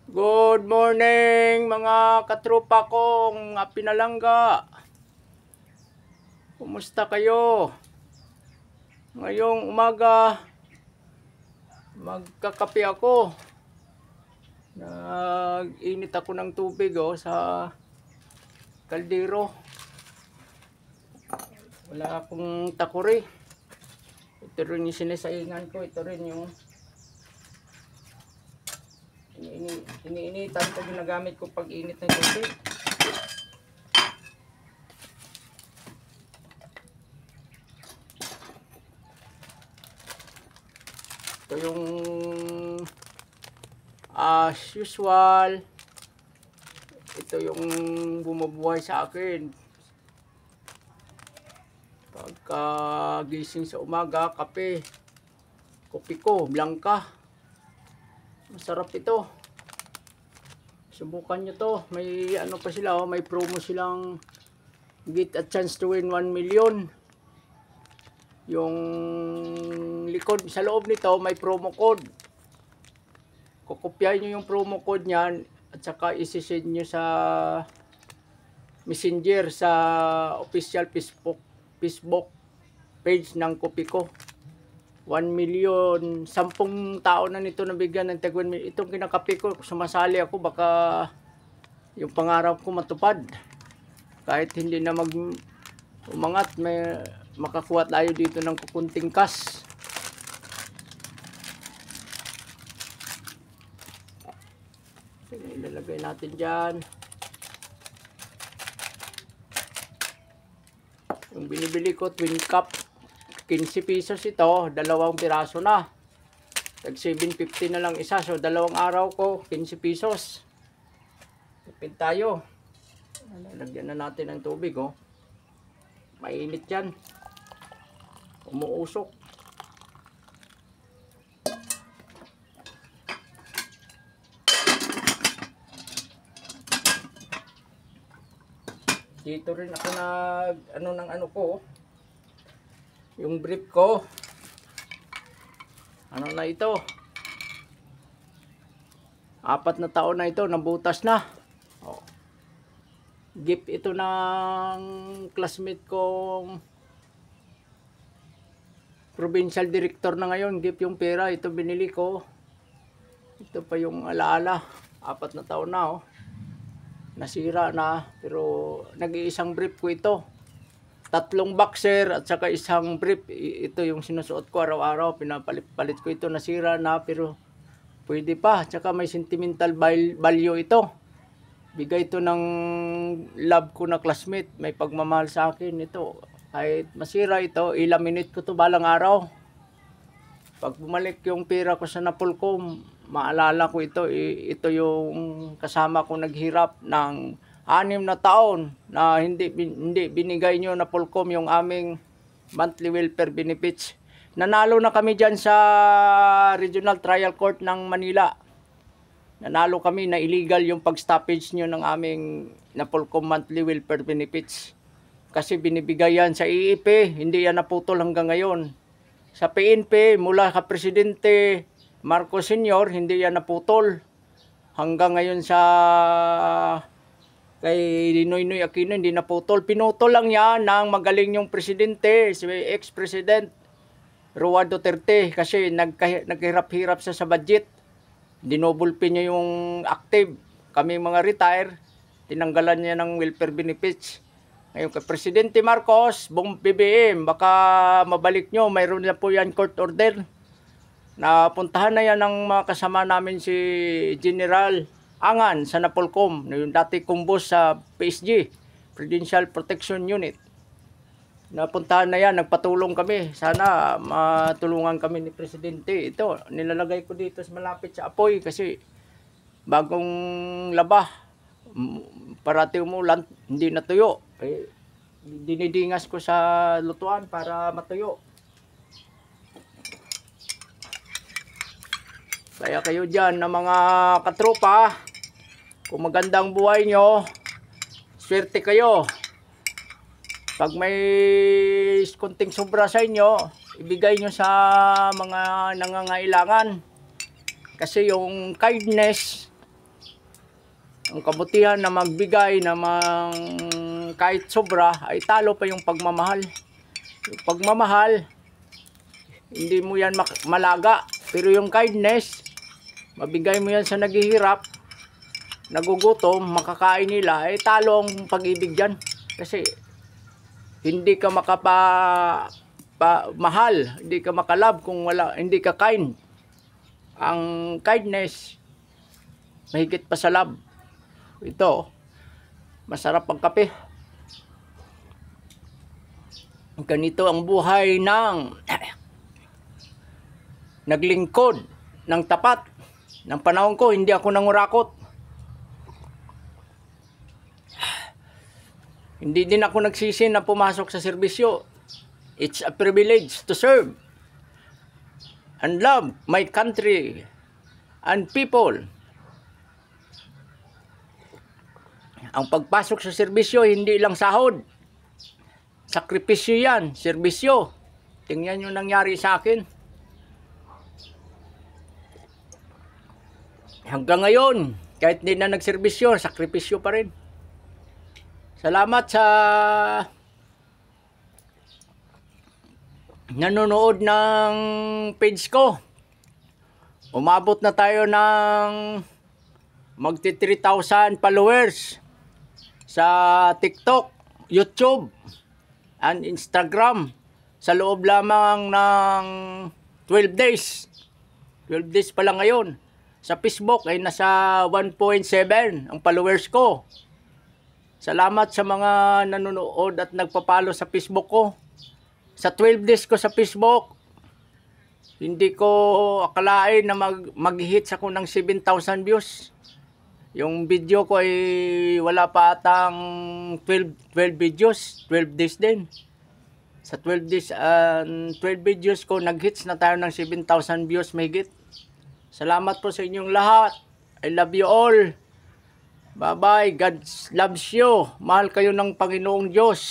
Good morning mga katropa kong pinalangga. Kumusta kayo? Ngayong umaga magkakape ako. Nag-init ako ng tubig sa kaldero. Wala akong takuri. Ito rin yung sinisaingan ko. Ito rin yung iniinitan ko, ginagamit ko pag init ng tubig. Ito yung as usual, ito yung bumubuhay sa akin pagka gising sa umaga. Kape ko, Blanca. Masarap ito. Subukan nyo to. May ano pa sila, may promo silang get a chance to win 1 million. Yung likod sa loob nito may promo code. Kukopyahin nyo yung promo code niyan at saka isi-send nyo sa Messenger sa official Facebook page ng Kopiko. 1 million, 10 tao na nito nabigyan ng tag 1 million. Itong kinakape ko, sumasali ako, baka yung pangarap ko matupad. Kahit hindi na umangat, may makakuha tayo dito ng kukunting cash. Ilalagay natin dyan. Yung binibili ko, twin cup. 15 pesos ito, 2 piraso na. Tag 7.50 na lang isa. So, 2 araw ko, 15 pesos. Tipid tayo. Lagyan na natin ng tubig, Mainit yan. Umuusok. Dito rin ako ano ko. Yung brief ko, ano na ito, 4 na taon na ito, nabutas na. Gift ito ng classmate kong provincial director na ngayon. Gift yung pera, ito binili ko. Ito pa yung alaala, 4 na taon na, nasira na, pero nag-iisang brief ko ito. 3 boxer at saka 1 brief. Ito yung sinusuot ko araw-araw. Pinapalit ko ito. Nasira na pero pwede pa. At saka may sentimental value ito. Bigay ito ng love ko na classmate. May pagmamahal sa akin ito. Kahit masira ito, ilaminate ko ito balang araw. Pag bumalik yung pera ko sa Napolcom, maalala ko ito. Ito yung kasama ko naghirap ng 6 na taon na hindi binigay nyo na Polcom yung aming monthly welfare benefits. Nanalo na kami dyan sa Regional Trial Court ng Manila. Nanalo kami na illegal yung pag-stoppage nyo ng aming na Polcom monthly welfare benefits. Kasi binibigay yan sa IEP, hindi yan naputol hanggang ngayon. Sa PNP, mula ka Presidente Marcos Sr., hindi yan naputol. Hanggang ngayon sa kay Noynoy Aquino, hindi naputol. Pinutol lang yan ng magaling yung presidente, si ex-president Roa Duterte, kasi naghirap-hirap sa budget. Dinobulpe niya yung active. Kami mga retire, tinanggalan niya ng welfare benefits. Ngayon kay Presidente Marcos, BBM, baka mabalik nyo, mayroon na po yan court order. Napuntahan na yan ng mga kasama namin si General Angan sa Napolcom, yung dati kumbos sa PSG, Prudential Protection Unit. Napuntahan na yan, nagpatulong kami. Sana matulungan kami ni Presidente. Ito, nilalagay ko dito sa malapit sa apoy kasi bagong laba. Parati umulan, hindi natuyo. Dinidingas ko sa lutuan para matuyo. Kaya kayo dyan na mga katropa, kung magandang buhay nyo, swerte kayo. Pag may kunting sobra sa inyo, ibigay nyo sa mga nangangailangan. Kasi yung kindness, Ang kabutihan na magbigay namang kahit sobra ay talo pa yung pagmamahal. Yung pagmamahal, hindi mo yan malaga. Pero yung kindness, mabigay mo yan sa naghihirap, nagugutom, makakain nila, ay talo ang pag-ibig dyan. Kasi hindi ka mahal, hindi ka makalab kung hindi ka kind. Ang kindness, mahigit pa sa love. Ito, masarap ang kape. Ganito ang buhay ng naglingkod ng tapat. Ng panahon ko, hindi ako nangurakot. Hindi din ako nagsisi na pumasok sa serbisyo. It's a privilege to serve and love my country and people. Ang pagpasok sa serbisyo, hindi lang sahod. Sakripisyo yan, serbisyo. Tingnan yung nangyari sa akin. Hanggang ngayon, kahit hindi na nagserbisyo, sakripisyo pa rin. Salamat sa nanonood ng page ko. Umabot na tayo ng magti 3,000 followers sa TikTok, YouTube, and Instagram sa loob lamang ng 12 days. 12 days pa lang ngayon. Sa Facebook ay nasa 1.7 ang followers ko. Salamat sa mga nanonood at nagpapalo sa Facebook ko. Sa 12 days ko sa Facebook, hindi ko akalain na mag-hits ako ng 7,000 views. Yung video ko ay wala pa atang 12 videos, 12 days din. Sa 12 days, 12 videos ko, nag-hits na tayo ng 7,000 views mahigit. Salamat po sa inyong lahat. I love you all. Bye-bye. God loves you. Mahal kayo ng Panginoong Diyos.